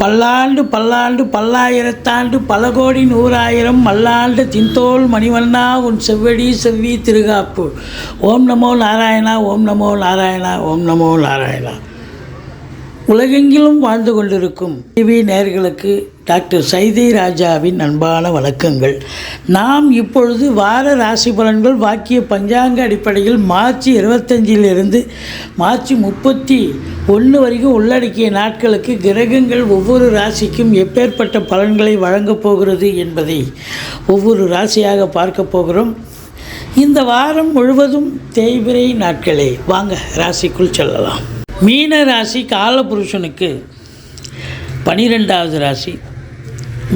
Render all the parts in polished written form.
பல்லாண்டு பல்லாண்டு பல்லாயிரத்தாண்டு பல கோடி நூறாயிரம் மல்லாண்டு தின்தோள் மணிவண்ணா உன் செவ்வடி செவ்வி திருகாப்பு. ஓம் நமோ நாராயணா, ஓம் நமோ நாராயணா, ஓம் நமோ நாராயணா. உலகெங்கிலும் வாழ்ந்து கொண்டிருக்கும் டிவி நேயர்களுக்கு டாக்டர் சைதை ராஜாவின் அன்பான வணக்கங்கள். நாம் இப்பொழுது வார ராசி பலன்கள் வாக்கிய பஞ்சாங்க அடிப்படையில் மார்ச் 25 மார்ச் 31 வரைக்கும் உள்ளடக்கிய நாட்களுக்கு கிரகங்கள் ஒவ்வொரு ராசிக்கும் எப்பேற்பட்ட பலன்களை வழங்கப் போகிறது என்பதை ஒவ்வொரு ராசியாக பார்க்க போகிறோம். இந்த வாரம் முழுவதும் தேய்பிறை நாட்களே. வாங்க ராசிக்குள் செல்லலாம். மீன ராசி காலபுருஷனுக்கு 12வது ராசி.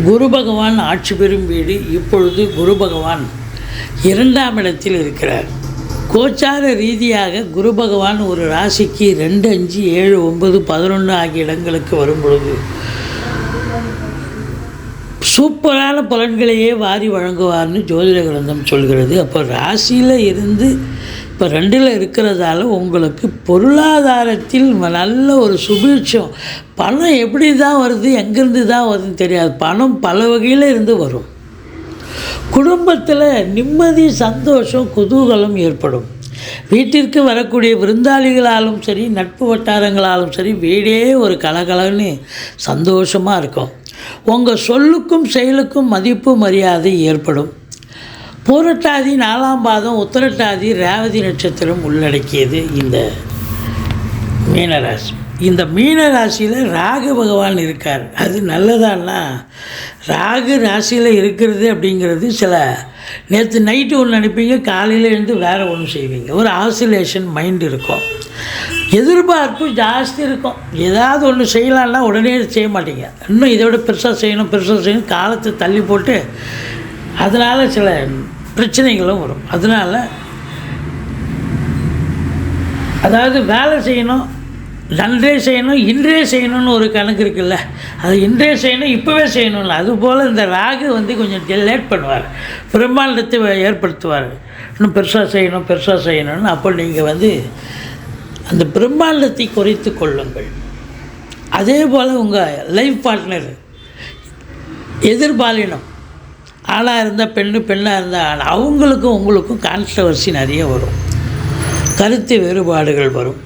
குரு பகவான் ஆட்சி பெறும் வீடு. இப்பொழுது குரு பகவான் 2ஆம் இடத்தில் இருக்கிறார். கோச்சார ரீதியாக குரு பகவான் ஒரு ராசிக்கு 2, 5, 7, 9, 11 ஆகிய இடங்களுக்கு வரும் பொழுது சூப்பரான பலன்களையே வாரி வழங்குவார்னு ஜோதிட கிரந்தம் சொல்கிறது. அப்போ ராசியில் இருந்து இப்போ 2ல் இருக்கிறதால உங்களுக்கு பொருளாதாரத்தில் நல்ல ஒரு சுபீட்சம். பணம் எப்படி தான் வருது, எங்கேருந்து தான் வருதுன்னு தெரியாது. பணம் பல வகையில் இருந்து வரும். குடும்பத்தில் நிம்மதி, சந்தோஷம், குதூகலம் ஏற்படும். வீட்டிற்கு வரக்கூடிய விருந்தாளிகளாலும் சரி, நட்பு வட்டாரங்களாலும் சரி, வீடே ஒரு கலகலன்னு சந்தோஷமாக இருக்கும். உங்கள் சொல்லுக்கும் செயலுக்கும் மதிப்பு மரியாதை ஏற்படும். பூரட்டாதி 4ஆம் பாதம், உத்திரட்டாதி, ரேவதி நட்சத்திரம் உள்ளடக்கியது இந்த மீனராசி. இந்த மீனராசியில் ராகு பகவான் இருக்கார். அது நல்லதான்னா, ராகு ராசியில் இருக்கிறது அப்படிங்கிறது நேற்று நைட்டு ஒன்று நினைப்பீங்க, காலையில் எழுந்து வேறு ஒன்று செய்வீங்க. ஒரு ஆசிலேஷன் மைண்ட் இருக்கும். எதிர்பார்ப்பு ஜாஸ்தி இருக்கும். ஏதாவது ஒன்று செய்யலான்னா உடனே செய்ய மாட்டீங்க. இன்னும் இதை விட பெருசாக செய்யணும் காலத்தை தள்ளி போட்டு அதனால் சில பிரச்சனைகளும் வரும். அதனால் அதாவது வேலை செய்யணும், நன்றே செய்யணும், இன்றே செய்யணும்னு ஒரு கணக்கு இருக்குல்ல. அது இன்றே செய்யணும், இப்போவே செய்யணும்ல. அதுபோல் இந்த ராகு கொஞ்சம் லேட் பண்ணுவார், பிரம்மாண்டத்தை ஏற்படுத்துவார். இன்னும் பெருசாக செய்யணும்னு. அப்போ நீங்கள் அந்த பிரம்மாண்டத்தை குறைத்து கொள்ளுங்கள். அதே போல் உங்கள் லைஃப் பார்ட்னர் எதிர்பாலினம், ஆளாக இருந்தால் பெண்ணாக இருந்தால் ஆள், அவங்களுக்கும் உங்களுக்கும் கான்ட்ரவர்சி நிறைய வரும், கருத்து வேறுபாடுகள் வரும்.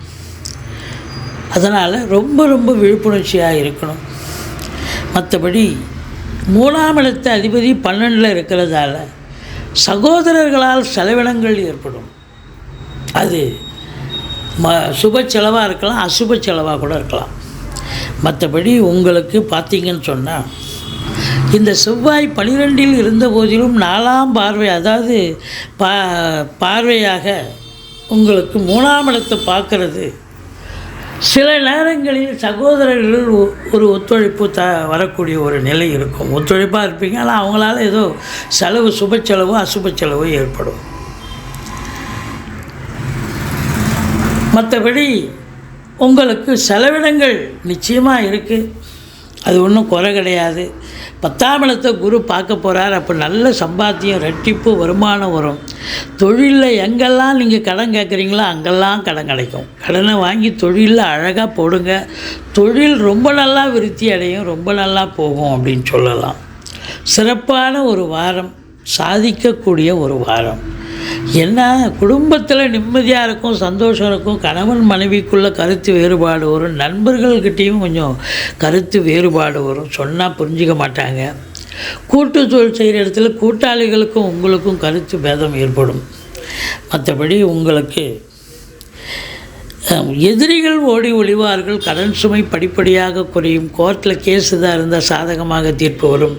அதனால் ரொம்ப ரொம்ப விழிப்புணர்ச்சியாக இருக்கணும். மற்றபடி 3ஆம் இடத்து அதிபதி 12ல் இருக்கிறதால சகோதரர்களால் செலவினங்கள் ஏற்படும். அது சுப செலவாக இருக்கலாம், அசுப செலவாக கூட இருக்கலாம். மற்றபடி உங்களுக்கு பார்த்திங்கன்னு சொன்னால், இந்த செவ்வாய் 12ல் இருந்த போதிலும் 4ஆம் பார்வை, அதாவது பார்வையாக உங்களுக்கு 3ஆம் இடத்தை பார்க்கறது, சில நேரங்களில் சகோதரர்கள் ஒரு ஒத்துழைப்பு வரக்கூடிய ஒரு நிலை இருக்கும். ஒத்துழைப்பாக இருப்பீங்க, ஆனால் அவங்களால ஏதோ செலவு, சுப செலவோ அசுப செலவோ ஏற்படும். மற்றபடி உங்களுக்கு செலவினங்கள் நிச்சயமாக இருக்குது, அது ஒன்றும் குறை கிடையாது. 10ஆம் இடத்தை குரு பார்க்க போகிறார். அப்போ நல்ல சம்பாத்தியம், ரெட்டிப்பு வருமானம் வரும். தொழிலில் எங்கெல்லாம் நீங்கள் கடன் கேட்குறீங்களோ அங்கெல்லாம் கடன் கிடைக்கும். கடனை வாங்கி தொழிலில் அழகாக போடுங்க. தொழில் ரொம்ப நல்லா விருத்தி அடையும், ரொம்ப நல்லா போகும் அப்படின்னு சொல்லலாம். சிறப்பான ஒரு வாரம், சாதிக்கக்கூடிய ஒரு வாரம். என்ன, குடும்பத்தில் நிம்மதியாக இருக்கும், சந்தோஷம் இருக்கும். கணவன் மனைவிக்குள்ளே கருத்து வேறுபாடு வரும். நண்பர்கள்கிட்டையும் கொஞ்சம் கருத்து வேறுபாடு வரும், சொன்னால் புரிஞ்சிக்க மாட்டாங்க. கூட்டு தொழில் செய்கிற இடத்துல கூட்டாளிகளுக்கும் உங்களுக்கும் கருத்து பேதம் ஏற்படும். மற்றபடி உங்களுக்கு எதிரிகள் ஓடி ஒளிவார்கள். கடன் சுமை படிப்படியாக குறையும். கோர்ட்டில் கேஸு தான் இருந்தால் சாதகமாக தீர்ப்பு வரும்.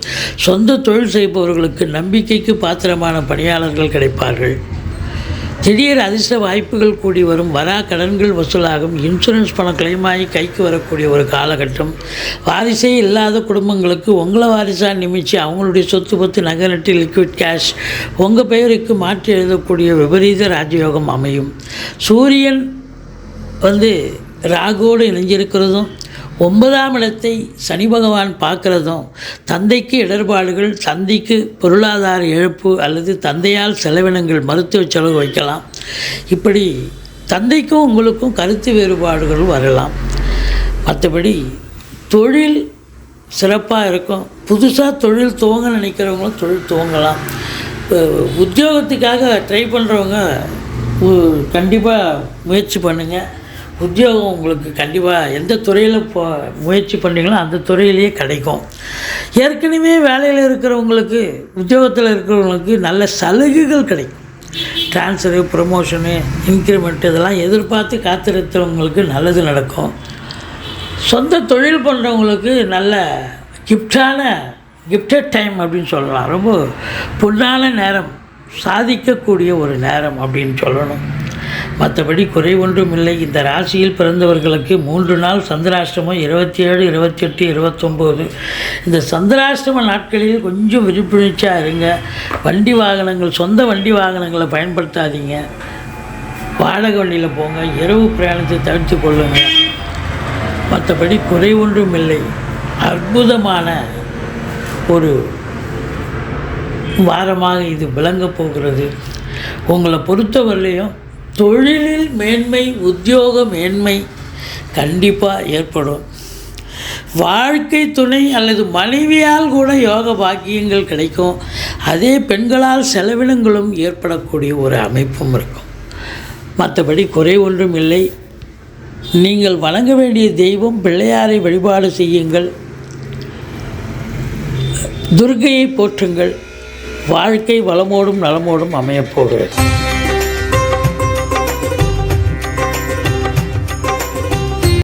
சொந்த தொழில் செய்பவர்களுக்கு நம்பிக்கைக்கு பாத்திரமான பணியாளர்கள் கிடைப்பார்கள். திடீர் அதிர்ஷ்ட வாய்ப்புகள் கூடி வரும். வரா கடன்கள் வசூலாகும். இன்சூரன்ஸ் பணம் கிளைமாகி கைக்கு வரக்கூடிய ஒரு காலகட்டம். வாரிசே இல்லாத குடும்பங்களுக்கு உங்களை வாரிசாக நிமிச்சு அவங்களுடைய சொத்து பத்து நகை நட்டு லிக்விட் கேஷ் உங்கள் பெயருக்கு மாற்றி எழுதக்கூடிய விபரீத ராஜயோகம் அமையும். சூரியன் ராகுவோடு இணைஞ்சிருக்கிறதும் 9ஆம் இடத்தை சனி பகவான் பார்க்குறதும் தந்தைக்கு இடர்பாடுகள், தந்தைக்கு பொருளாதார இழப்பு அல்லது தந்தையால் செலவினங்கள், மருத்துவ செலவு வைக்கலாம். இப்படி தந்தைக்கும் உங்களுக்கும் கருத்து வேறுபாடுகள் வரலாம். மற்றபடி தொழில் சிறப்பாக இருக்கும். புதுசாக தொழில் துவங்க நினைக்கிறவங்களும் தொழில் துவங்கலாம். உத்தியோகத்துக்காக ட்ரை பண்ணுறவங்க கண்டிப்பாக முயற்சி பண்ணுங்கள். உத்தியோகம் உங்களுக்கு கண்டிப்பாக எந்த துறையில் முயற்சி பண்ணுறீங்களோ அந்த துறையிலேயே கிடைக்கும். ஏற்கனவே வேலையில் இருக்கிறவங்களுக்கு, உத்தியோகத்தில் இருக்கிறவங்களுக்கு நல்ல சலுகைகள் கிடைக்கும். ட்ரான்ஸ்ஃபரு, ப்ரமோஷனு, இன்க்ரிமெண்ட் இதெல்லாம் எதிர்பார்த்து காத்திருக்கிறவங்களுக்கு நல்லது நடக்கும். சொந்த தொழில் பண்ணுறவங்களுக்கு நல்ல கிஃப்டட் டைம் அப்படின்னு சொல்லலாம். ரொம்ப பொன்னான நேரம், சாதிக்கக்கூடிய ஒரு நேரம் அப்படின்னு சொல்லணும். மற்றபடி குறை ஒன்றும் இல்லை. இந்த ராசியில் பிறந்தவர்களுக்கு 3 நாள் சந்திராஷ்டமம், 27, 28, 29. இந்த சந்திராஷ்டம நாட்களில் கொஞ்சம் விழிப்புணர்ச்சியாக இருங்க. வண்டி வாகனங்கள், சொந்த வண்டி வாகனங்களை பயன்படுத்தாதீங்க. வாடகை வண்டியில் போங்க. இரவு பிரயாணத்தை தவிர்த்து கொள்ளுங்கள். மற்றபடி குறை ஒன்றும் இல்லை. அற்புதமான ஒரு வாரமாக இது விளங்கப் போகிறது. உங்களை பொறுத்தவரையிலையும் தொழிலில் மேன்மை, உத்தியோக மேன்மை கண்டிப்பாக ஏற்படும். வாழ்க்கை துணை அல்லது மனைவியால் கூட யோக பாக்கியங்கள் கிடைக்கும். அதே பெண்களால் செலவினங்களும் ஏற்படக்கூடிய ஒரு அமைப்பும் இருக்கும். மற்றபடி குறை ஒன்றும் இல்லை. நீங்கள் வணங்க வேண்டிய தெய்வம் பிள்ளையாரை வழிபாடு செய்யுங்கள். துர்க்கையை போற்றுங்கள். வாழ்க்கை வளமோடும் நலமோடும் அமையப்போகிறது.